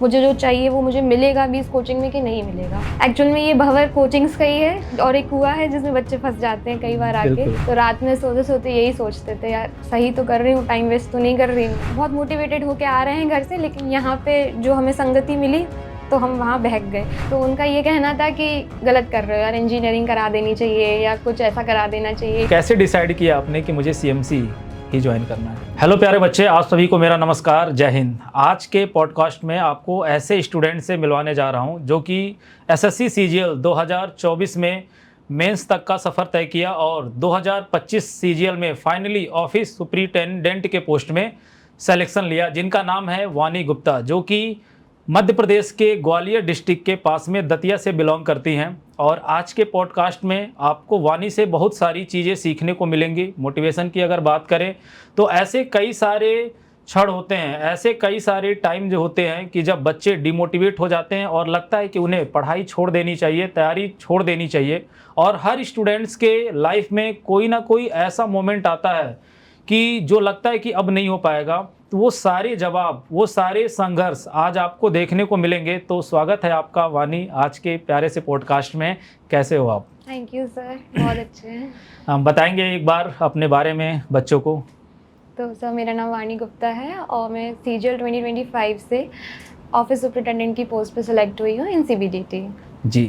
मुझे जो चाहिए वो मुझे मिलेगा भी इस कोचिंग में कि नहीं मिलेगा। एक्चुअल में ये भंवर कोचिंग्स का ही है और एक कुआं है जिसमें बच्चे फंस जाते हैं कई बार आके। तो रात में सोते सोते यही सोचते थे, यार सही तो कर रही हूँ, टाइम वेस्ट तो नहीं कर रही हूँ। बहुत मोटिवेटेड होके आ रहे हैं घर से, लेकिन यहाँ पे जो हमें संगति मिली तो हम वहाँ बहक गए। तो उनका ये कहना था कि गलत कर रहे हो यार, इंजीनियरिंग करा देनी चाहिए या कुछ ऐसा करा देना चाहिए। कैसे डिसाइड किया आपने कि मुझे सीएमसी ही ज्वाइन करना है? हेलो प्यारे बच्चे, आप सभी को मेरा नमस्कार, जय हिंद। आज के पॉडकास्ट में आपको ऐसे स्टूडेंट से मिलवाने जा रहा हूं जो कि एसएससी सीजीएल 2024 में मेंस तक का सफ़र तय किया और 2025 सीजीएल में फाइनली ऑफिस सुपरिटेंडेंट के पोस्ट में सिलेक्शन लिया, जिनका नाम है वानी गुप्ता, जो कि मध्य प्रदेश के ग्वालियर डिस्ट्रिक्ट के पास में दतिया से बिलोंग करती हैं। और आज के पॉडकास्ट में आपको वानी से बहुत सारी चीज़ें सीखने को मिलेंगी। मोटिवेशन की अगर बात करें तो ऐसे कई सारे क्षण होते हैं, ऐसे कई सारे टाइम जो होते हैं कि जब बच्चे डिमोटिवेट हो जाते हैं और लगता है कि उन्हें पढ़ाई छोड़ देनी चाहिए, तैयारी छोड़ देनी चाहिए। और हर स्टूडेंट्स के लाइफ में कोई ना कोई ऐसा मोमेंट आता है कि जो लगता है कि अब नहीं हो पाएगा। तो वो सारे जवाब, वो सारे संघर्ष आज आपको देखने को मिलेंगे। तो स्वागत है आपका वानी आज के प्यारे से पॉडकास्ट में। कैसे हो आप? थैंक यू सर, बहुत अच्छे हैं। हम बताएंगे एक बार अपने बारे में बच्चों को। तो सर, मेरा नाम वानी गुप्ता है और मैं सीजीएल 2025 से ऑफिस सुपरिटेंडेंट की पोस्ट पे सिलेक्ट हुई हूँ इन सीबीडीटी। जी,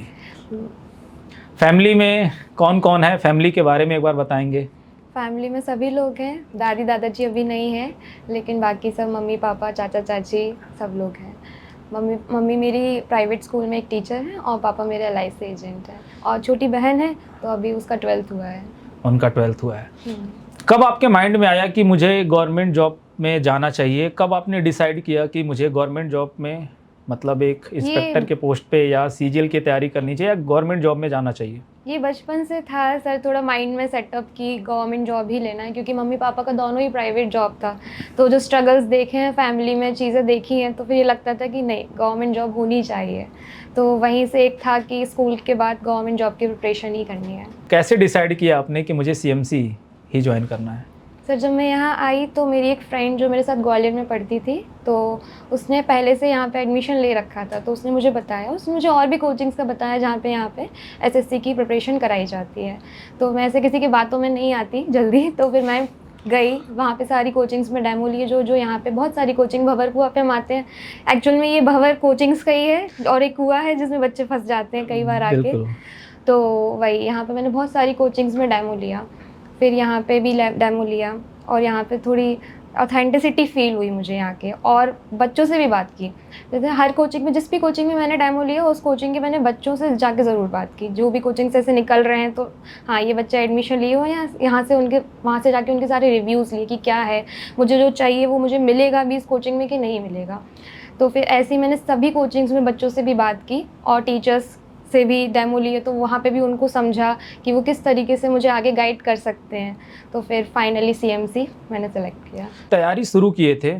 फैमिली में कौन कौन है? फैमिली के बारे में एक बार बताएंगे। फैमिली में सभी लोग हैं, दादी दादाजी अभी नहीं हैं, लेकिन बाकी सब मम्मी पापा चाचा चाची सब लोग हैं। मम्मी मेरी प्राइवेट स्कूल में एक टीचर है और पापा मेरे एलआईसी एजेंट हैं। और छोटी बहन है तो अभी उसका 12th हुआ है। उनका 12th हुआ है। कब आपके माइंड में आया कि मुझे गवर्नमेंट जॉब में जाना चाहिए? कब आपने डिसाइड किया कि मुझे गवर्नमेंट जॉब में, मतलब एक इंस्पेक्टर के पोस्ट पे या सीजीएल की तैयारी करनी चाहिए या गवर्नमेंट जॉब में जाना चाहिए? ये बचपन से था सर, थोड़ा माइंड में सेटअप की गवर्नमेंट जॉब ही लेना है, क्योंकि मम्मी पापा का दोनों ही प्राइवेट जॉब था। तो जो स्ट्रगल्स देखे हैं फैमिली में, चीज़ें देखी हैं, तो फिर ये लगता था कि नहीं, गवर्नमेंट जॉब होनी चाहिए। तो वहीं से एक था कि स्कूल के बाद गवर्नमेंट जॉब की प्रिपरेशन ही करनी है। कैसे डिसाइड किया आपने कि मुझे सीएमसी ही ज्वाइन करना है? सर, जब मैं यहाँ आई तो मेरी एक फ्रेंड जो मेरे साथ ग्वालियर में पढ़ती थी, तो उसने पहले से यहाँ पे एडमिशन ले रखा था। तो उसने मुझे बताया, उसने मुझे और भी कोचिंग्स का बताया जहाँ पे यहाँ पे एसएससी की प्रिपरेशन कराई जाती है। तो मैं ऐसे किसी की बातों में नहीं आती जल्दी, तो फिर मैं गई वहाँ पे, सारी कोचिंग्स में डेमो लिए। जो यहाँ पे बहुत सारी कोचिंग, भंवर कुआं पे हम आते हैं। एक्चुअल में ये भंवर कोचिंग्स का ही है और एक कुआं है जिसमें बच्चे फंस जाते हैं कई बार आके। तो वही यहाँ पे मैंने बहुत सारी कोचिंग्स में डेमो लिया, फिर यहाँ पे भी डेमो लिया और यहाँ पे थोड़ी ऑथेंटिसिटी फील हुई मुझे यहाँ के, और बच्चों से भी बात की। जैसे हर कोचिंग में, जिस भी कोचिंग में मैंने डेमो लिया, उस कोचिंग के मैंने बच्चों से जाके ज़रूर बात की, जो भी कोचिंग से ऐसे निकल रहे हैं। तो हाँ, ये बच्चा एडमिशन लिए हो, या यहाँ से उनके, वहाँ से जाके उनके सारे रिव्यूज़ लिए कि क्या है, मुझे जो चाहिए वो मुझे मिलेगा भी इस कोचिंग में कि नहीं मिलेगा। तो फिर ऐसे ही मैंने सभी कोचिंग्स में बच्चों से भी बात की और टीचर्स से भी डेमो लिए, तो वहाँ पे भी उनको समझा कि वो किस तरीके से मुझे आगे गाइड कर सकते हैं। तो फिर फाइनली सीएमसी मैंने सेलेक्ट किया। पहले शुरू किए थे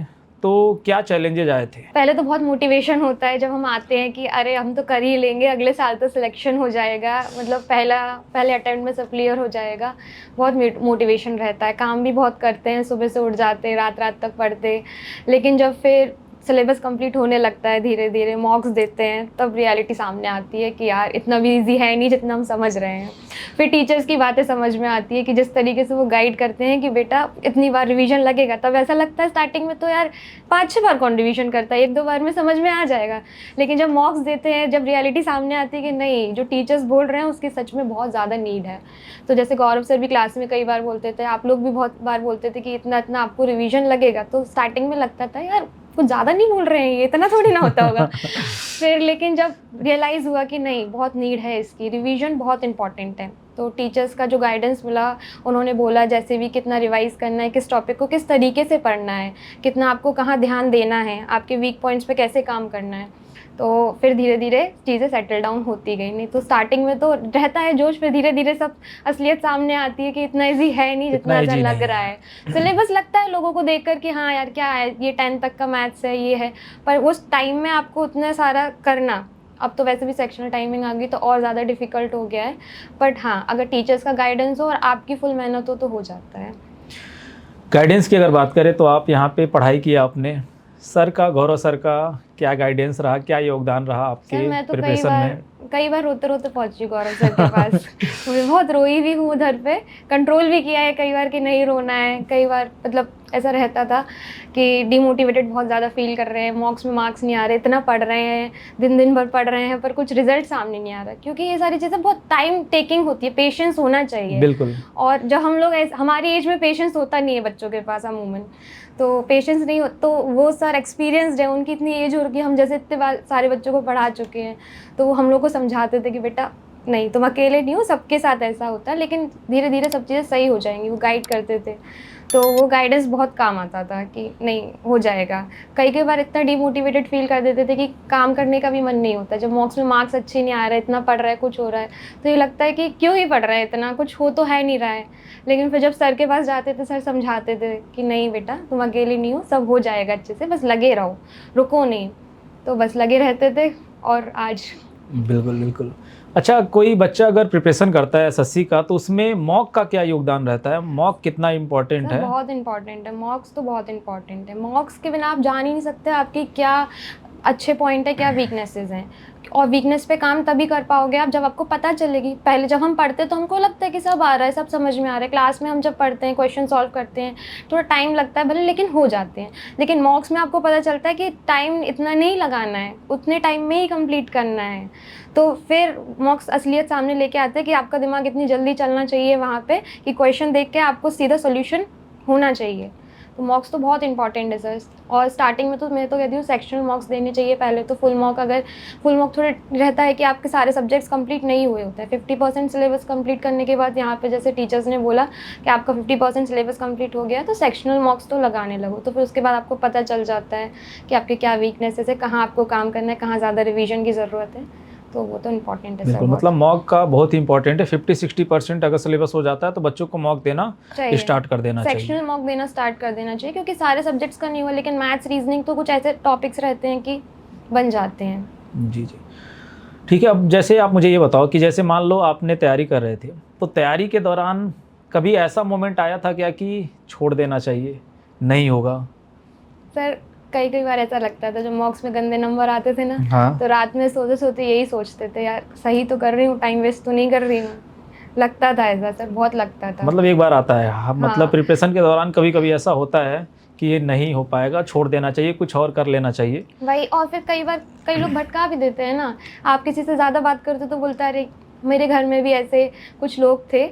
तो क्या चैलेंजेज आए थे? पहले तो बहुत मोटिवेशन होता है जब हम आते हैं कि अरे हम तो कर ही लेंगे, अगले साल तो सिलेक्शन हो जाएगा, मतलब पहले अटेम्प्ट में सब क्लियर हो जाएगा। बहुत मोटिवेशन रहता है, काम भी बहुत करते हैं, सुबह से उठ जाते, रात रात तक पढ़ते। लेकिन जब फिर सिलेबस कंप्लीट होने लगता है, धीरे धीरे मॉक्स देते हैं, तब रियलिटी सामने आती है कि यार इतना भी इजी है नहीं जितना हम समझ रहे हैं। फिर टीचर्स की बातें समझ में आती है कि जिस तरीके से वो गाइड करते हैं कि बेटा इतनी बार रिवीजन लगेगा, तब ऐसा लगता है स्टार्टिंग में तो यार 5-6 बार कौन रिवीजन करता है, 1-2 बार में समझ में आ जाएगा। लेकिन जब मॉक्स देते हैं, जब रियलिटी सामने आती है कि नहीं, जो टीचर्स बोल रहे हैं उसकी सच में बहुत ज़्यादा नीड है। तो जैसे गौरव सर भी क्लास में कई बार बोलते थे, आप लोग भी बहुत बार बोलते थे कि इतना इतना आपको रिवीजन लगेगा। तो स्टार्टिंग में लगता था यार कुछ ज़्यादा नहीं बोल रहे हैं, ये इतना थोड़ी ना होता होगा। फिर लेकिन जब रियलाइज़ हुआ कि नहीं, बहुत नीड है इसकी, रिवीजन बहुत इंपॉर्टेंट है। तो टीचर्स का जो गाइडेंस मिला, उन्होंने बोला जैसे भी कितना रिवाइज़ करना है, किस टॉपिक को किस तरीके से पढ़ना है, कितना आपको कहाँ ध्यान देना है, आपके वीक पॉइंट्स पे कैसे काम करना है। तो फिर धीरे धीरे चीज़ें सेटल डाउन होती गई। नहीं तो स्टार्टिंग में तो रहता है जोश, फिर धीरे धीरे सब असलियत सामने आती है कि इतना इजी है नहीं जितना ऐसा लग रहा है। सिलेबस लगता है लोगों को देखकर कि हाँ यार क्या है, ये 10 तक का मैथ्स है, ये है, पर उस टाइम में आपको उतना सारा करना, अब तो वैसे भी सेक्शनल टाइमिंग आ गई तो और ज़्यादा डिफ़िकल्ट हो गया है। बट हाँ, अगर टीचर्स का गाइडेंस हो और आपकी फुल मेहनत हो तो हो जाता है। गाइडेंस की अगर बात करें तो आप यहाँ पे पढ़ाई की आपने, सर का, गौरव सर का क्या गाइडेंस रहा, क्या योगदान रहा सर आपके मैं तो प्रिपरेशन में? कई बार रोते रोते पहुंची गौरव सर के पास। मैं बहुत रोई भी हूँ उधर पे, कंट्रोल भी किया है कई बार कि नहीं रोना है। कई बार मतलब ऐसा रहता था कि डिमोटिवेटेड बहुत ज़्यादा फील कर रहे हैं, मॉक्स में मार्क्स नहीं आ रहे, इतना पढ़ रहे हैं, दिन दिन भर पढ़ रहे हैं, पर कुछ रिजल्ट सामने नहीं आ रहा, क्योंकि ये सारी चीज़ें बहुत टाइम टेकिंग होती है, पेशेंस होना चाहिए। बिल्कुल। और जब हम लोग हमारी एज में पेशेंस होता नहीं है बच्चों के पास अमूमन, तो पेशेंस नहीं हो, तो वो सर एक्सपीरियंस्ड है, उनकी इतनी एज हो रही है, हम जैसे इतने सारे बच्चों को पढ़ा चुके हैं, तो वो हम लोग को समझाते थे कि बेटा नहीं, तुम अकेले नहीं हो, सबके साथ ऐसा होता है, लेकिन धीरे धीरे सब चीज़ें सही हो जाएंगी। वो गाइड करते थे, तो वो गाइडेंस बहुत काम आता था कि नहीं हो जाएगा। कई बार इतना डिमोटिवेटेड फील कर देते थे कि काम करने का भी मन नहीं होता। जब मॉक्स में मार्क्स अच्छे नहीं आ रहे, इतना पढ़ रहा है, कुछ हो रहा है, तो ये लगता है कि क्यों ही पढ़ रहा है, इतना कुछ हो तो है नहीं रहा है। लेकिन फिर जब सर के पास जाते थे, सर समझाते थे कि नहीं बेटा तुम अकेले नहीं हो, सब हो जाएगा अच्छे से, बस लगे रहो, रुको नहीं। तो बस लगे रहते थे और आज। बिल्कुल बिल्कुल। अच्छा, कोई बच्चा अगर प्रिपरेशन करता है एसएससी का, तो उसमें मॉक का क्या योगदान रहता है? मॉक कितना इम्पोर्टेंट सर है? बहुत इंपॉर्टेंट है, मॉक्स तो बहुत इंपॉर्टेंट है। मॉक्स के बिना आप जान ही नहीं सकते आपकी क्या अच्छे पॉइंट है, क्या वीकनेसेस हैं। और वीकनेस पे काम तभी कर पाओगे आप जब आपको पता चलेगी। पहले जब हम पढ़ते तो हमको लगता है कि सब आ रहा है, सब समझ में आ रहा है। क्लास में हम जब पढ़ते हैं, क्वेश्चन सॉल्व करते हैं, थोड़ा टाइम लगता है भले, लेकिन हो जाते हैं। लेकिन मॉक्स में आपको पता चलता है कि टाइम इतना नहीं लगाना है, उतने टाइम में ही कंप्लीट करना है। तो फिर मॉक्स असलियत सामने लेके आते हैं कि आपका दिमाग इतनी जल्दी चलना चाहिए वहाँ पे कि क्वेश्चन देख के आपको सीधा सोल्यूशन होना चाहिए। तो मॉक्स तो बहुत इंपॉर्टेंट है सर। और स्टार्टिंग में तो मैं तो कहती हूँ सेक्शनल मॉक्स देने चाहिए पहले तो। फुल मॉक थोड़े रहता है कि आपके सारे सब्जेक्ट्स कंप्लीट नहीं हुए होते हैं। 50% सिलेबस कंप्लीट करने के बाद यहाँ पे जैसे टीचर्स ने बोला कि आपका 50% सिलेबस कंप्लीट हो गया, तो सेक्शनल मॉक्स तो लगाने लगो। तो फिर उसके बाद आपको पता चल जाता है कि आपके क्या वीकनेसेस है, कहाँ आपको काम करना है, कहाँ ज़्यादा रिविजन की ज़रूरत है। तो वो तो इम्पॉर्टेंट है सर। बिल्कुल, मतलब मॉक का बहुत ही इंपॉर्टेंट है। 50-60% अगर सिलेबस हो जाता है तो बच्चों को मॉक देना स्टार्ट कर देना चाहिए। सेक्शनल मॉक देना स्टार्ट कर देना चाहिए, क्योंकि सारे सब्जेक्ट्स का नहीं हुआ, लेकिन मैथ्स रीजनिंग तो कुछ ऐसे टॉपिक्स रहते हैं कि बन जाते हैं। जी जी, ठीक है। अब जैसे आप मुझे ये बताओ कि जैसे मान लो आपने तैयारी कर रहे थे, तो तैयारी के दौरान कभी ऐसा मोमेंट आया था क्या कि छोड़ देना चाहिए, नहीं होगा? सर कई बार ऐसा लगता था, जब मॉक्स में गंदे नंबर आते थे ना, हाँ। तो रात में सोते सोते यही सोचते थे, यार सही तो कर रही हूँ, टाइम वेस्ट तो नहीं कर रही हूँ। लगता था ऐसा सर, बहुत लगता था। मतलब एक बार आता है, हाँ, मतलब हाँ। प्रिपरेशन के दौरान कभी कभी ऐसा होता है कि ये नहीं हो पाएगा, छोड़ देना चाहिए, कुछ और कर लेना चाहिए। भाई, और फिर कई बार कई लोग भटका भी देते हैं ना। आप किसी से ज़्यादा बात करते तो बोलता है, अरे मेरे घर में भी ऐसे कुछ लोग थे,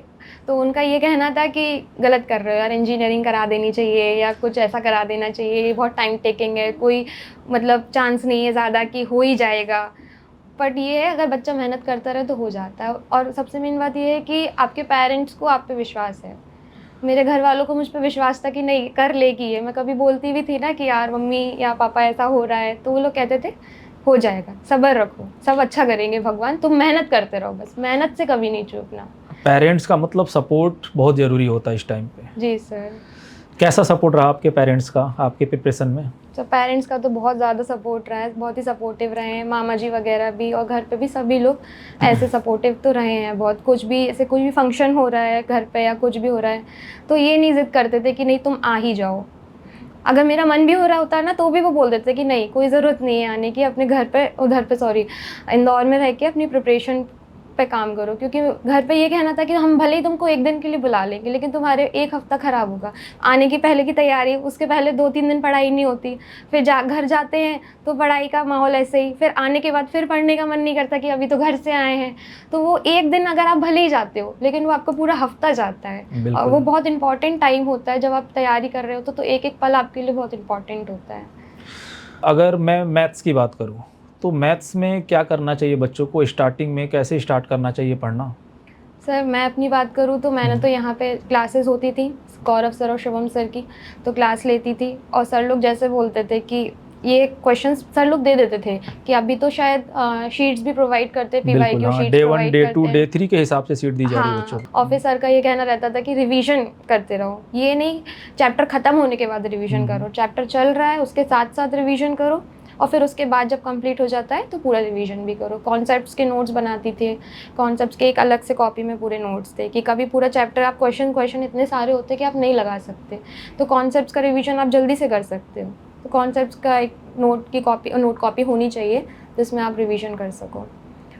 तो उनका ये कहना था कि गलत कर रहे हो यार, इंजीनियरिंग करा देनी चाहिए या कुछ ऐसा करा देना चाहिए, ये बहुत टाइम टेकिंग है, कोई मतलब चांस नहीं है ज़्यादा कि हो ही जाएगा। बट ये है, अगर बच्चा मेहनत करता रहे तो हो जाता है। और सबसे मेन बात ये है कि आपके पेरेंट्स को आप पे विश्वास है। मेरे घर वालों को मुझ पे विश्वास था कि नहीं कर लेगी ये। मैं कभी बोलती भी थी ना कि यार मम्मी या पापा ऐसा हो रहा है, तो वो लोग कहते थे हो जाएगा, सब्र रखो, सब अच्छा करेंगे भगवान, तुम मेहनत करते रहो, बस मेहनत से कभी नहीं चूकना। पेरेंट्स का मतलब सपोर्ट बहुत ज़रूरी होता है इस टाइम पे। जी सर। कैसा सपोर्ट रहा आपके पेरेंट्स का आपके प्रिपरेशन में? तो पेरेंट्स का तो बहुत ज़्यादा सपोर्ट रहा है, बहुत ही सपोर्टिव रहे हैं, मामा जी वगैरह भी, और घर पे भी सभी लोग ऐसे सपोर्टिव तो रहे हैं बहुत। कुछ भी ऐसे कोई भी फंक्शन हो रहा है घर पे या कुछ भी हो रहा है, तो ये नहीं जिद करते थे कि नहीं तुम आ ही जाओ। अगर मेरा मन भी हो रहा होता है ना, तो भी वो बोल देते कि नहीं कोई ज़रूरत नहीं है आने की, अपने घर पे इंदौर में रह के अपनी प्रिपरेशन पे काम करो। क्योंकि घर पे ये कहना था कि हम भले ही तुमको एक दिन के लिए बुला लेंगे, लेकिन तुम्हारे एक हफ्ता ख़राब होगा। आने की पहले की तैयारी, उसके पहले 2-3 दिन पढ़ाई नहीं होती, फिर घर जाते हैं तो पढ़ाई का माहौल ऐसे ही, फिर आने के बाद फिर पढ़ने का मन नहीं करता कि अभी तो घर से आए हैं। तो वो एक दिन अगर आप भले ही जाते हो, लेकिन वो आपका पूरा हफ्ता जाता है, और वो बहुत इंपॉर्टेंट टाइम होता है। जब आप तैयारी कर रहे हो तो एक एक पल आपके लिए बहुत इंपॉर्टेंट होता है। अगर मैं मैथ्स की बात करूँ, तो मैथ्स में क्या करना चाहिए बच्चों को? स्टार्टिंग में कैसे स्टार्ट करना चाहिए पढ़ना? सर मैं अपनी बात करूँ तो मैंने तो यहाँ पे क्लासेस होती थी गौरव सर और शिवम सर की, तो क्लास लेती थी, और सर लोग जैसे बोलते थे कि ये क्वेश्चंस सर लोग दे देते थे कि अभी तो शायद शीट्स भी प्रोवाइड करते, PYQ sheets day 1 provide day करते 2 हैं। डे 3 के हिसाब से सीट दी जा रही है बच्चों को। और फिर सर का ये कहना रहता था कि रिवीजन करते रहो, ये नहीं चैप्टर ख़त्म होने के बाद रिवीजन करो, चैप्टर चल रहा है उसके साथ साथ रिवीजन करो, और फिर उसके बाद जब कंप्लीट हो जाता है तो पूरा रिवीजन भी करो। कॉन्सेप्ट्स के नोट्स बनाती थी, कॉन्सेप्ट्स के एक अलग से कॉपी में पूरे नोट्स थे कि कभी पूरा चैप्टर आप क्वेश्चन इतने सारे होते कि आप नहीं लगा सकते, तो कॉन्सेप्ट्स का रिवीजन आप जल्दी से कर सकते हो। तो कॉन्सेप्ट्स का एक नोट कॉपी होनी चाहिए जिसमें आप रिवीजन कर सको।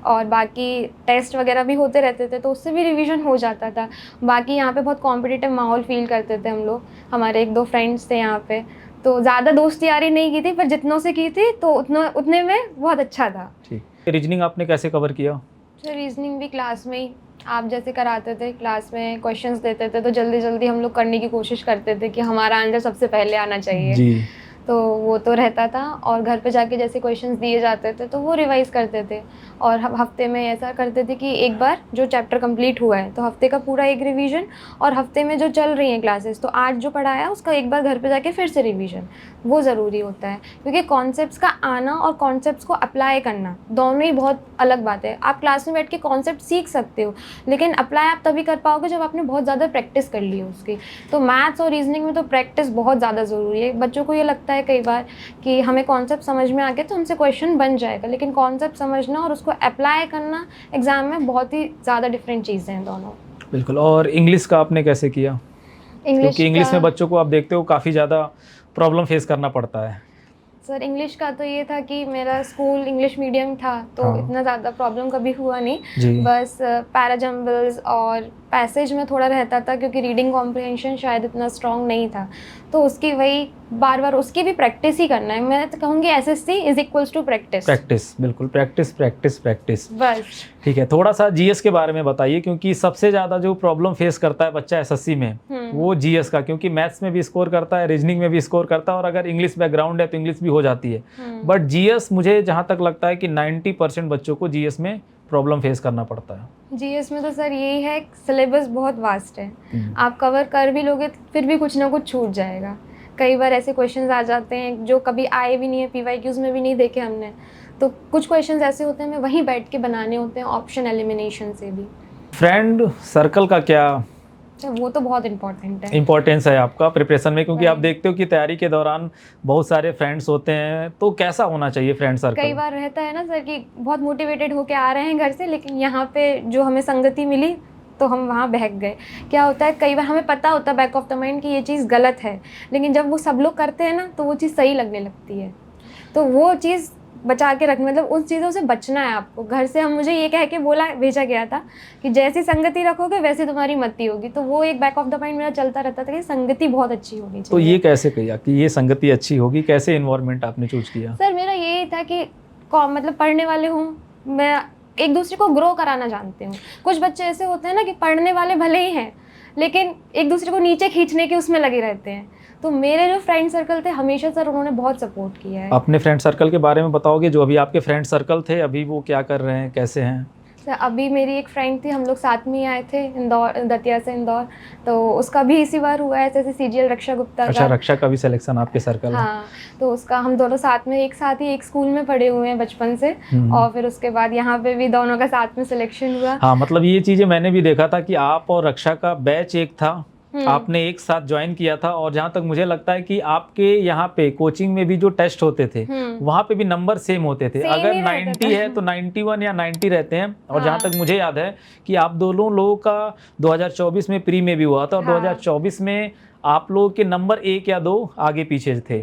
और बाकी टेस्ट वगैरह भी होते रहते थे तो उससे भी रिवीजन हो जाता था। बाकी यहाँ पे बहुत कॉम्पिटिटिव माहौल फील करते थे हम लोग, हमारे 1-2 फ्रेंड्स थे यहाँ पे, तो ज़्यादा दोस्ती यारी नहीं की थी, पर जितनों से की थी तो उतने में बहुत अच्छा था। ठीक। रीजनिंग आपने कैसे कवर किया? सर रीजनिंग भी क्लास में ही आप जैसे कराते थे, क्लास में क्वेश्चंस देते थे तो जल्दी जल्दी हम लोग करने की कोशिश करते थे कि हमारा आंसर सबसे पहले आना चाहिए जी। तो वो तो रहता था। और घर पे जाके जैसे क्वेश्चंस दिए जाते थे तो वो रिवाइज करते थे। और हफ्ते में ऐसा करते थे कि एक बार जो चैप्टर कंप्लीट हुआ है तो हफ्ते का पूरा एक रिवीजन, और हफ्ते में जो चल रही हैं क्लासेस तो आज जो पढ़ाया उसका एक बार घर पे जाके फिर से रिवीजन, वो ज़रूरी होता है। क्योंकि कॉन्सेप्ट्स का आना और कॉन्सेप्ट्स को अप्लाई करना दोनों ही बहुत अलग बात है। आप क्लास में बैठ के कॉन्सेप्ट सीख सकते हो, लेकिन अप्लाई आप तभी कर पाओगे जब आपने बहुत ज़्यादा प्रैक्टिस कर ली हो उसकी। तो मैथ्स और रीजनिंग में तो प्रैक्टिस बहुत ज़्यादा ज़रूरी है। बच्चों को ये लगता है कई बार कि हमें कॉन्सेप्ट समझ में आ गया तो हमसे क्वेश्चन बन जाएगा, लेकिन कॉन्सेप्ट समझना और उसको अप्लाई करना एग्जाम में बहुत ही ज़्यादा डिफरेंट चीज़ें हैं दोनों। बिल्कुल। और इंग्लिश का आपने कैसे किया? क्योंकि इंग्लिश में बच्चों को आप देखते हो काफ़ी ज़्यादा प्रॉब्लम फेस करना पड़ता है। सर इंग्लिश का तो ये था कि मेरा स्कूल इंग्लिश मीडियम था तो हाँ। इतना ज़्यादा प्रॉब्लम कभी हुआ नहीं। जी। बस पैराजम्बल्स और पैसेज में थोड़ा रहता था क्योंकि रीडिंग कॉम्प्रिहेंशन शायद इतना स्ट्रॉन्ग नहीं था, तो उसकी वही बार बार उसकी भी प्रैक्टिस ही करना है। मैं तो कहूँगी SSC is equals to practice. Practice, बिल्कुल, प्रैक्टिस प्रैक्टिस प्रैक्टिस। बस ठीक है, थोड़ा सा जीएस के बारे में बताइए, क्योंकि सबसे ज़्यादा जो प्रॉब्लम फेस करता है बच्चा एसएससी में वो जीएस का, क्योंकि मैथ्स में भी स्कोर करता है, रीजनिंग में भी स्कोर करता है, और अगर इंग्लिश बैकग्राउंड है तो इंग्लिश भी हो जाती है। बट जीएस मुझे जहाँ तक लगता है कि 90% बच्चों को जीएस में प्रॉब्लम फेस करना पड़ता है। जीएस में तो सर यही है, सिलेबस बहुत वास्ट है, आप कवर कर भी लोगे फिर भी कुछ ना कुछ छूट जाएगा। कई बार ऐसे क्वेश्चंस आ जाते हैं जो कभी आए भी नहीं है, पीवाईक्यूज में भी नहीं देखे हमने, तो कुछ क्वेश्चंस ऐसे होते हैं हमें वहीं बैठ के बनाने होते हैं ऑप्शन एलिमिनेशन से भी। फ्रेंड सर्कल का क्या वो तो बहुत इंपॉर्टेंट है, इम्पोर्टेंस है आपका प्रिपरेशन में, क्योंकि आप देखते हो कि तैयारी के दौरान बहुत सारे फ्रेंड्स होते हैं, तो कैसा होना चाहिए फ्रेंड सर्कल? कई बार रहता है ना सर कि बहुत मोटिवेटेड होके आ रहे हैं घर से, लेकिन यहाँ पे जो हमें संगति मिली तो हम वहाँ बहक गए। क्या होता है कई बार हमें पता होता है बैक ऑफ द माइंड कि ये चीज़ गलत है, लेकिन जब वो सब लोग करते हैं ना तो वो चीज़ सही लगने लगती है। तो वो चीज़ बचा के रखना, मतलब उन चीज़ों से बचना है आपको। घर से हम मुझे ये कह के भेजा गया था कि जैसी संगति रखोगे वैसी तुम्हारी मति होगी, तो वो एक बैक ऑफ द माइंड मेरा चलता रहता था कि संगति बहुत अच्छी होनी चाहिए। तो ये कैसे किया कि ये संगति अच्छी होगी, कैसे इन्वायरमेंट आपने चूज किया? सर मेरा यही था कि मतलब पढ़ने वाले हों, मैं एक दूसरे को ग्रो कराना जानती हूँ। कुछ बच्चे ऐसे होते हैं ना कि पढ़ने वाले भले ही हैं लेकिन एक दूसरे को नीचे खींचने के उसमें लगे रहते हैं। तो मेरे जो फ्रेंड सर्कल थे हमेशा सर उन्होंने बहुत सपोर्ट किया है। अपने फ्रेंड सर्कल के बारे में बताओगे, जो अभी आपके फ्रेंड सर्कल थे अभी वो क्या कर रहे हैं, कैसे हैं? सर अभी मेरी एक फ्रेंड थी, हम लोग साथ में ही आए थे इंदौर, दतिया से इंदौर, तो उसका भी इसी बार हुआ है जैसे सीजीएल रक्षा गुप्ता अच्छा, का। रक्षा का भी सिलेक्शन आपके सर्कल है? हाँ, तो उसका हम दोनों साथ में एक साथ ही एक स्कूल में पढ़े हुए हैं बचपन से, और फिर उसके बाद यहाँ पे भी दोनों का साथ में सिलेक्शन हुआ। हाँ, मतलब ये चीज़ें मैंने भी देखा था कि आप और रक्षा का बैच एक था, आपने एक साथ ज्वाइन किया था, और जहाँ तक मुझे लगता है कि आपके यहाँ पे कोचिंग में भी जो टेस्ट होते थे वहाँ पे भी नंबर सेम होते थे। अगर 90 है तो 91 या 90 रहते हैं। और जहाँ तक मुझे याद है कि आप दोनों लोगों का 2024 में प्री में भी हुआ था, और 2024 में आप लोगों के नंबर 1 या 2 आगे पीछे थे,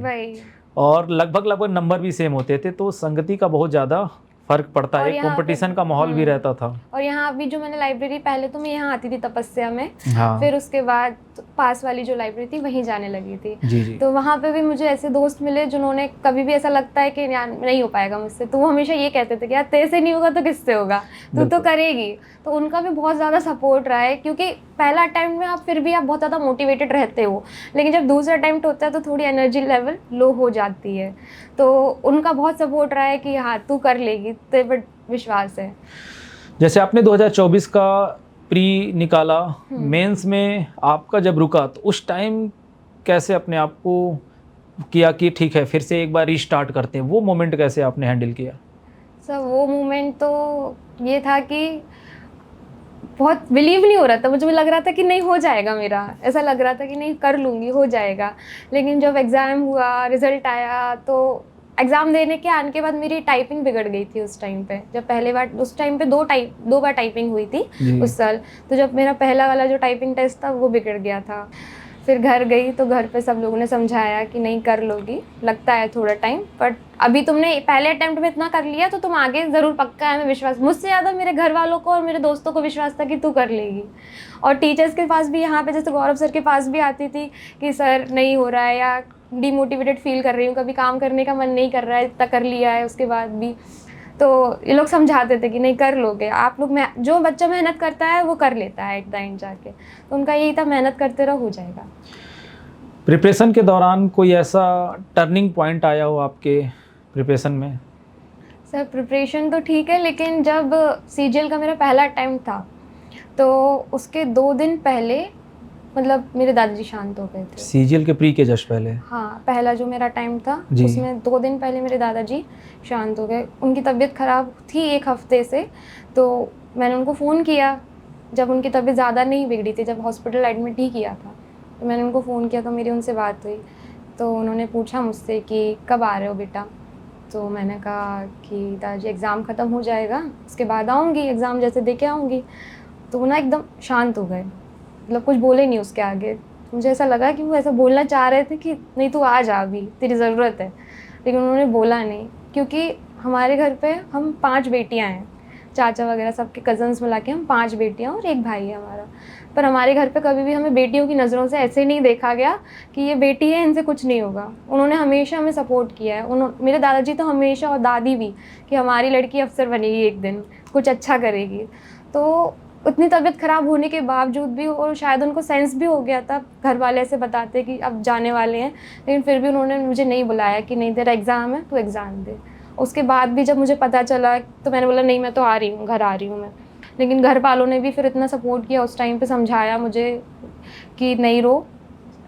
और लगभग नंबर भी सेम होते थे, तो संगति का बहुत ज़्यादा फर्क पड़ता है, कंपटीशन का माहौल भी रहता था। और यहाँ अभी जो मैंने लाइब्रेरी, पहले तो मैं यहाँ आती थी तपस्या में, हाँ। फिर उसके बाद पास वाली जो लाइब्रेरी थी वहीं जाने लगी थी। जी। तो वहाँ पे भी मुझे ऐसे दोस्त मिले जिन्होंने कभी भी ऐसा लगता है कि नहीं हो पाएगा मुझसे, तो वो हमेशा ये कहते थे कि यार तेरे से नहीं होगा तो किससे होगा, तू तो करेगी। तो उनका भी बहुत ज़्यादा सपोर्ट रहा है, क्योंकि पहला अटेम्प्ट में आप फिर भी आप बहुत ज़्यादा मोटिवेटेड रहते हो, लेकिन जब दूसरा अटेम्प्ट होता है तो थोड़ी एनर्जी लेवल लो हो जाती है। तो उनका बहुत सपोर्ट रहा है कि हाँ तू कर लेगी, तेरे पर विश्वास है। जैसे आपने 2024 का प्री निकाला, मेंस में आपका जब रुका तो उस टाइम कैसे अपने आप को किया कि ठीक है फिर से एक बार रीस्टार्ट करते हैं, वो मोमेंट कैसे आपने हैंडल किया? सर वो मोमेंट तो ये था कि बहुत बिलीव नहीं हो रहा था, मुझे लग रहा था कि नहीं हो जाएगा मेरा, ऐसा लग रहा था कि नहीं कर लूँगी, हो जाएगा। लेकिन जब एग्ज़ाम हुआ, रिज़ल्ट आया, तो एग्ज़ाम देने के आने के बाद मेरी टाइपिंग बिगड़ गई थी उस टाइम पे। जब पहले बार, उस टाइम पे दो बार टाइपिंग हुई थी उस साल, तो जब मेरा पहला वाला जो टाइपिंग टेस्ट था वो बिगड़ गया था। फिर घर गई तो घर पे सब लोगों ने समझाया कि नहीं कर लोगी, लगता है थोड़ा टाइम, बट अभी तुमने पहले अटेम्प्ट में इतना कर लिया तो तुम आगे ज़रूर, पक्का है, मैं विश्वास, मुझसे ज़्यादा मेरे घर वालों को और मेरे दोस्तों को विश्वास था कि तू कर लेगी। और टीचर्स के पास भी, यहाँ पे जैसे गौरव सर के पास भी आती थी कि सर नहीं हो रहा है या डिमोटिवेटेड फील कर रही हूँ, कभी काम करने का मन नहीं कर रहा है, इतना कर लिया है उसके बाद भी, तो ये लोग समझाते थे कि नहीं कर लोगे आप लोग, जो बच्चा मेहनत करता है वो कर लेता है एट द एंड जाके, तो उनका यही था मेहनत करते रहो हो जाएगा। प्रिपरेशन के दौरान कोई ऐसा टर्निंग पॉइंट आया हो आपके प्रिपरेशन में? सर प्रिपरेशन तो ठीक है, लेकिन जब सीजीएल का मेरा पहला अटैम्प्ट था तो उसके 2 दिन पहले मतलब मेरे दादाजी शांत हो गए थे। सीजीएल के प्री के जस्ट पहले? हाँ, पहला जो मेरा टाइम था जी। उसमें 2 दिन पहले मेरे दादाजी शांत हो गए। उनकी तबीयत ख़राब थी 1 हफ्ते से, तो मैंने उनको फ़ोन किया जब उनकी तबीयत ज़्यादा नहीं बिगड़ी थी, जब हॉस्पिटल एडमिट ही किया था, तो मैंने उनको फ़ोन किया तो मेरी उनसे बात हुई। तो उन्होंने पूछा मुझसे कि कब आ रहे हो बेटा, तो मैंने कहा कि दादाजी एग्ज़ाम ख़त्म हो जाएगा उसके बाद आऊँगी, एग्ज़ाम जैसे दे के आऊँगी। तो वो ना एकदम शांत हो गए, मतलब कुछ बोले नहीं उसके आगे। मुझे ऐसा लगा कि वो ऐसा बोलना चाह रहे थे कि नहीं तू आ जा अभी, तेरी ज़रूरत है, लेकिन उन्होंने बोला नहीं, क्योंकि हमारे घर पे हम 5 बेटियां हैं, चाचा वगैरह सबके कज़न्स मिला के हम 5 बेटियां और 1 भाई है हमारा। पर हमारे घर पे कभी भी हमें बेटियों की नज़रों से ऐसे नहीं देखा गया कि ये बेटी है, इनसे कुछ नहीं होगा। उन्होंने हमेशा हमें सपोर्ट किया है, मेरे दादाजी तो हमेशा, और दादी भी, कि हमारी लड़की अफसर बनेगी एक दिन, कुछ अच्छा करेगी। तो उतनी तबीयत ख़राब होने के बावजूद भी, और शायद उनको सेंस भी हो गया था, घर वाले ऐसे बताते कि अब जाने वाले हैं, लेकिन फिर भी उन्होंने मुझे नहीं बुलाया कि नहीं तेरा एग्ज़ाम है, तू एग्ज़ाम दे। उसके बाद भी जब मुझे पता चला तो मैंने बोला नहीं मैं तो आ रही हूँ, घर आ रही हूँ मैं। लेकिन घर वालों ने भी फिर इतना सपोर्ट किया उस टाइम पे, समझाया मुझे कि नहीं रो,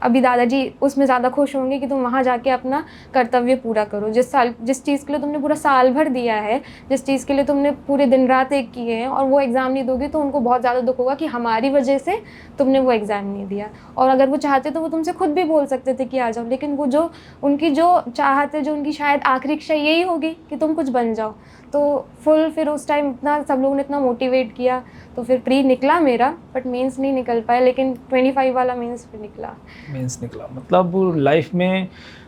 अभी दादाजी उसमें ज़्यादा खुश होंगे कि तुम वहाँ जाके अपना कर्तव्य पूरा करो। जिस चीज़ के लिए तुमने पूरा साल भर दिया है, जिस चीज़ के लिए तुमने पूरे दिन रात एक किए हैं, और वो एग्ज़ाम नहीं दोगे तो उनको बहुत ज़्यादा दुख होगा कि हमारी वजह से तुमने वो एग्ज़ाम नहीं दिया। और अगर वो चाहते तो वो तुमसे खुद भी बोल सकते थे कि आ जाओ, लेकिन वो जो उनकी जो चाहत है, जो उनकी शायद आखिरी इच्छा यही होगी कि तुम कुछ बन जाओ। तो फुल फिर उस टाइम इतना सब लोगों ने इतना मोटिवेट किया, तो फिर प्री निकला मेरा, बट मेंस नहीं निकल पाया, लेकिन 25 वाला मेंस फिर निकला। मेंस निकला। मतलब लाइफ में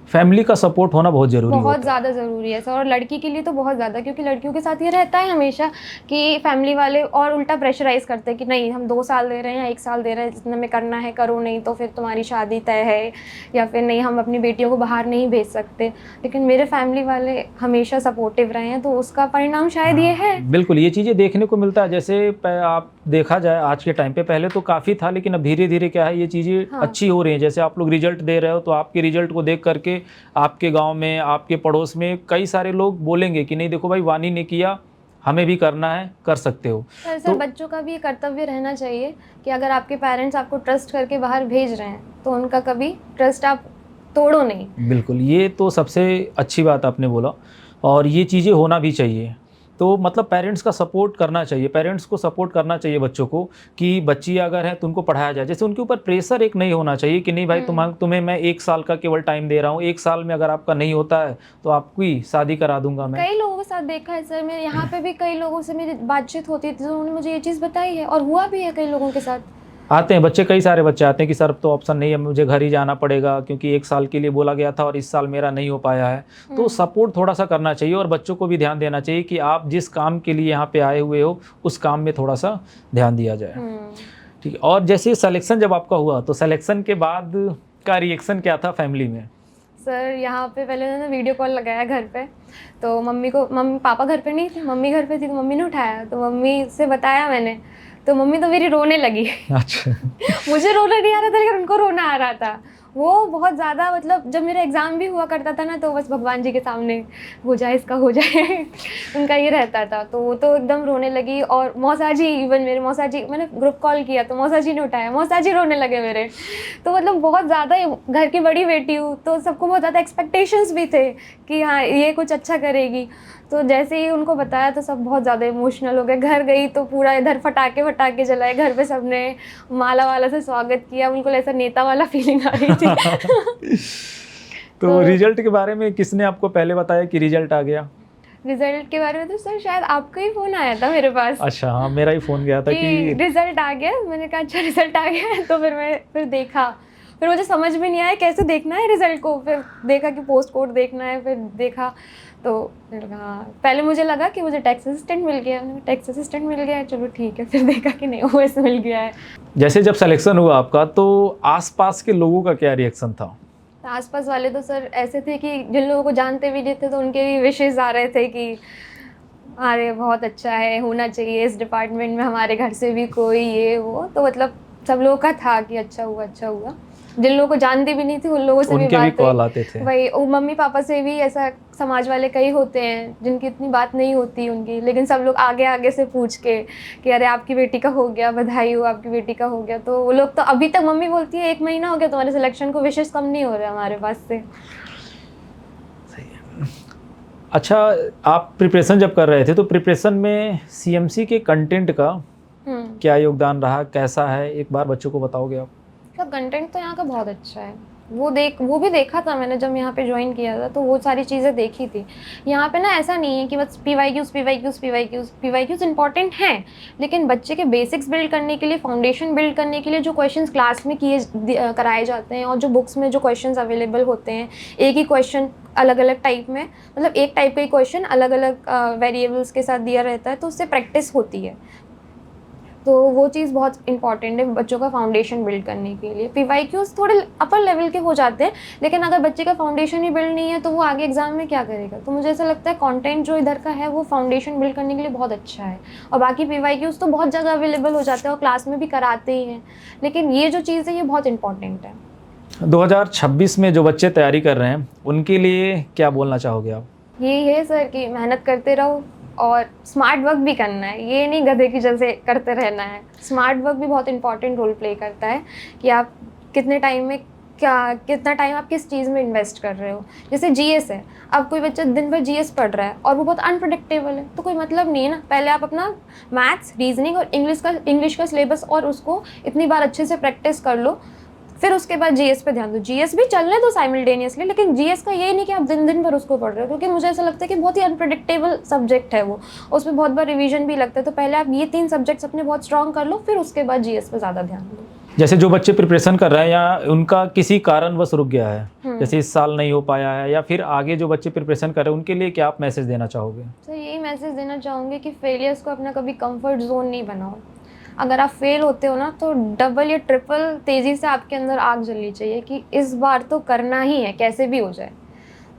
फैमिली का सपोर्ट होना बहुत ज़रूरी होता है। बहुत ज़्यादा ज़रूरी है सर, और लड़की के लिए तो बहुत ज़्यादा, क्योंकि लड़कियों के साथ ये रहता है हमेशा कि फैमिली वाले और उल्टा प्रेशराइज़ करते हैं कि नहीं हम 2 साल दे रहे हैं या 1 साल दे रहे हैं, जितना में करना है करो, नहीं तो फिर तुम्हारी शादी तय है, या फिर नहीं हम अपनी बेटियों को बाहर नहीं भेज सकते। लेकिन मेरे फैमिली वाले हमेशा सपोर्टिव रहे हैं, तो उसका परिणाम शायद ये है। बिल्कुल, ये चीज़ें देखने को मिलता है। जैसे आप देखा जाए आज के टाइम पे, पहले तो काफ़ी था, लेकिन अब धीरे धीरे क्या है, ये चीज़ें अच्छी हो रही हैं। जैसे आप लोग रिजल्ट दे रहे हो, तो आपके रिजल्ट को देख करके आपके गांव में, आपके पड़ोस में कई सारे लोग बोलेंगे कि नहीं देखो भाई वानी ने किया, हमें भी करना है, कर सकते हो। सर बच्चों का भी ये कर्तव्य रहना चाहिए कि अगर आपके पेरेंट्स आपको ट्रस्ट करके बाहर भेज रहे हैं तो उनका कभी ट्रस्ट आप तोड़ो नहीं। बिल्कुल, ये तो सबसे अच्छी बात आपने बोला, और ये चीज़ें होना भी चाहिए। तो मतलब पेरेंट्स का सपोर्ट करना चाहिए, पेरेंट्स को सपोर्ट करना चाहिए बच्चों को, कि बच्ची अगर है तो उनको पढ़ाया जाए। जैसे उनके ऊपर प्रेशर एक नहीं होना चाहिए कि नहीं भाई तुम्हें मैं 1 साल का केवल टाइम दे रहा हूँ, 1 साल में अगर आपका नहीं होता है तो आपकी शादी करा दूंगा मैं। कई लोगों के साथ देखा है सर, मैं यहाँ पे भी कई लोगों से मेरी बातचीत होती थी तो उन्होंने मुझे ये चीज़ बताई है, और हुआ भी है कई लोगों के साथ। आते हैं बच्चे, कई सारे बच्चे आते हैं कि सर अब तो ऑप्शन नहीं है, मुझे घर ही जाना पड़ेगा, क्योंकि 1 साल के लिए बोला गया था और इस साल मेरा नहीं हो पाया है। तो सपोर्ट थोड़ा सा करना चाहिए, और बच्चों को भी ध्यान देना चाहिए कि आप जिस काम के लिए यहाँ पे आए हुए हो उस काम में थोड़ा सा ध्यान दिया जाए। ठीक है। और जैसे सिलेक्शन जब आपका हुआ, तो सिलेक्शन के बाद का रिएक्शन क्या था फैमिली में? सर यहाँ पे पहले उन्होंने वीडियो कॉल लगाया घर पे, तो मम्मी पापा घर पे नहीं थे, मम्मी घर पे थी, तो मम्मी ने उठाया, तो मम्मी से बताया मैंने, तो मम्मी तो मेरी रोने लगी। अच्छा। मुझे रोना नहीं आ रहा था, लेकिन उनको रोना आ रहा था। वो बहुत ज़्यादा, मतलब जब मेरा एग्ज़ाम भी हुआ करता था ना, तो बस भगवान जी के सामने हो जाए, इसका हो जाए उनका ये रहता था। तो वो तो एकदम रोने लगी, और मौसा जी, इवन मेरे मौसा जी, मैंने ग्रुप कॉल किया तो मौसा जी ने उठाया, मौसा जी रोने लगे मेरे। तो मतलब बहुत ज़्यादा, घर की बड़ी बेटी हूँ तो सबको बहुत ज़्यादा एक्सपेक्टेशंस भी थे कि हाँ ये कुछ अच्छा करेगी। तो जैसे ही उनको बताया तो सब बहुत ज़्यादा इमोशनल हो गए। घर गई तो पूरा इधर फटाके जलाए, घर पे सबने माला वाला से स्वागत किया, बिल्कुल ऐसा नेता वाला फीलिंग आ रही थी। तो रिजल्ट के बारे में किसने आपको पहले बताया कि रिजल्ट आ गया? रिजल्ट के बारे में तो सर शायद आपका ही फ़ोन आया था मेरे पास। अच्छा, हाँ मेरा ही फ़ोन गया था कि रिजल्ट आ गया। मैंने कहा अच्छा रिजल्ट आ गया है, तो फिर देखा, फिर मुझे समझ में नहीं आया कैसे देखना है रिजल्ट को, फिर देखा कि पोस्ट कोड देखना है, फिर देखा तो फिर हाँ, पहले मुझे लगा कि मुझे टैक्स असिस्टेंट मिल गया, टैक्स असिस्टेंट मिल गया है, चलो ठीक है। फिर देखा कि नहीं, ओएस मिल गया है। जैसे जब सिलेक्शन हुआ आपका तो आसपास के लोगों का क्या रिएक्शन था? आसपास वाले तो सर ऐसे थे कि जिन लोगों को जानते भी नहीं थे तो उनके भी विशेष आ रहे थे कि अरे बहुत अच्छा है, होना चाहिए इस डिपार्टमेंट में, हमारे घर से भी कोई ये वो, तो मतलब सब लोगों का था कि अच्छा हुआ अच्छा हुआ। जिन लोगों को जानती भी नहीं थी उन लोगों से भी उनके भी बात कॉल आते थे। वही मम्मी पापा से भी, ऐसा समाज वाले कई होते हैं जिनकी इतनी बात नहीं होती उनकी, लेकिन सब लोग आगे आगे से पूछ के कि अरे आपकी बेटी का हो गया, बधाई हो आपकी बेटी का हो गया। तो वो लोग तो अभी तक, मम्मी बोलती है 1 महीना हो गया तुम्हारे सिलेक्शन को, विशेष कम नहीं हो रहा हमारे पास से। अच्छा, आप प्रिपरेशन जब कर रहे थे तो प्रिपरेशन में सीएमसी के कंटेंट का क्या योगदान रहा, कैसा है, एक बार बच्चों को बताओगे आप? तो कंटेंट तो यहाँ का बहुत अच्छा है, वो भी देखा था मैंने जब यहाँ पे ज्वाइन किया था, तो वो सारी चीज़ें देखी थी। यहाँ पे ना ऐसा नहीं है कि बस पीवाईक्यूज़ इंपॉर्टेंट हैं, लेकिन बच्चे के बेसिक्स बिल्ड करने के लिए, फाउंडेशन बिल्ड करने के लिए जो क्वेश्चंस क्लास में कराए जाते हैं और जो बुक्स में जो क्वेश्चंस अवेलेबल होते हैं, एक ही क्वेश्चन अलग अलग टाइप में, मतलब एक टाइप का ही क्वेश्चन अलग अलग वेरिएबल्स के साथ दिया रहता है, तो उससे प्रैक्टिस होती है। तो वो चीज़ बहुत इंपॉर्टेंट है बच्चों का फाउंडेशन बिल्ड करने के लिए। पीवाईक्यूज़ थोड़े अपर लेवल के हो जाते हैं, लेकिन अगर बच्चे का फाउंडेशन ही बिल्ड नहीं है तो वो आगे एग्जाम में क्या करेगा। तो मुझे ऐसा लगता है कंटेंट जो इधर का है वो फाउंडेशन बिल्ड करने के लिए बहुत अच्छा है। और बाकी पीवाईक्यूज़ तो बहुत जगह अवेलेबल हो जाते हैं और क्लास में भी कराते ही हैं, लेकिन ये जो चीज़ है ये बहुत इंपॉर्टेंट है। 2026 में जो बच्चे तैयारी कर रहे हैं उनके लिए क्या बोलना चाहोगे आप? यही है सर कि मेहनत करते रहो और स्मार्ट वर्क भी करना है, ये नहीं गधे की जैसे करते रहना है। स्मार्ट वर्क भी बहुत इंपॉर्टेंट रोल प्ले करता है कि आप कितने टाइम में कितना टाइम आप किस चीज़ में इन्वेस्ट कर रहे हो। जैसे जीएस है, अब कोई बच्चा दिन भर जीएस पढ़ रहा है और वो बहुत अनप्रेडिक्टेबल है, तो कोई मतलब नहीं है ना। पहले आप अपना मैथ्स, रीजनिंग और इंग्लिश का सिलेबस और उसको इतनी बार अच्छे से प्रैक्टिस कर लो, फिर उसके बाद जीएस पे ध्यान दो। जीएस भी चलने दो साइमल्टेनियसली, लेकिन जीएस का ये नहीं कि आप दिन दिन भर उसको पढ़ रहे हो, क्योंकि मुझे ऐसा लगता है कि बहुत ही अनप्रेडिक्टेबल सब्जेक्ट है वो, उसमें बहुत बार रिवीजन भी लगता है। तो पहले आप ये 3 सब्जेक्ट्स अपने बहुत स्ट्रॉन्ग कर लो, फिर उसके बाद जीएस पे ज़्यादा ध्यान दो। जैसे जो बच्चे प्रिपरेशन कर रहे हैं या उनका किसी कारणवश रुक गया है, जैसे इस साल नहीं हो पाया है, या फिर आगे जो बच्चे प्रिपरेशन कर रहे हैं उनके लिए क्या आप मैसेज देना चाहोगे? तो यही मैसेज देना चाहूँगी कि फेलियर्स को अपना कभी कंफर्ट जोन नहीं बनाओ। अगर आप फेल होते हो ना तो डबल या ट्रिपल तेज़ी से आपके अंदर आग जलनी चाहिए कि इस बार तो करना ही है, कैसे भी हो जाए।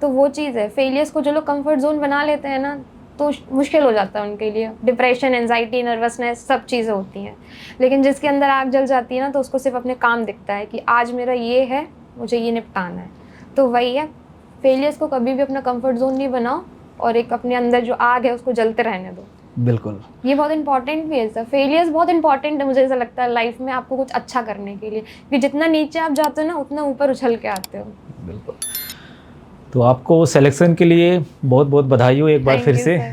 तो वो चीज़ है, फेलियर्स को जो लोग कंफर्ट जोन बना लेते हैं ना तो मुश्किल हो जाता है उनके लिए। डिप्रेशन, एंजाइटी, नर्वसनेस सब चीज़ें होती हैं, लेकिन जिसके अंदर आग जल जाती है ना तो उसको सिर्फ अपने काम दिखता है कि आज मेरा ये है, मुझे ये निपटाना है। तो वही है, फेलियर्स को कभी भी अपना कंफर्ट जोन नहीं बनाओ और एक अपने अंदर जो आग है उसको जलते रहने दो। बिल्कुल, ये बहुत इंपॉर्टेंट भी है सर। फेलियर्स बहुत इंपॉर्टेंट है, मुझे ऐसा लगता है लाइफ में आपको कुछ अच्छा करने के लिए, कि जितना नीचे आप जाते हो ना उतना ऊपर उछल के आते हो। बिल्कुल। तो आपको सिलेक्शन के लिए बहुत बहुत बधाई हो एक बार Thank फिर you, से। sir.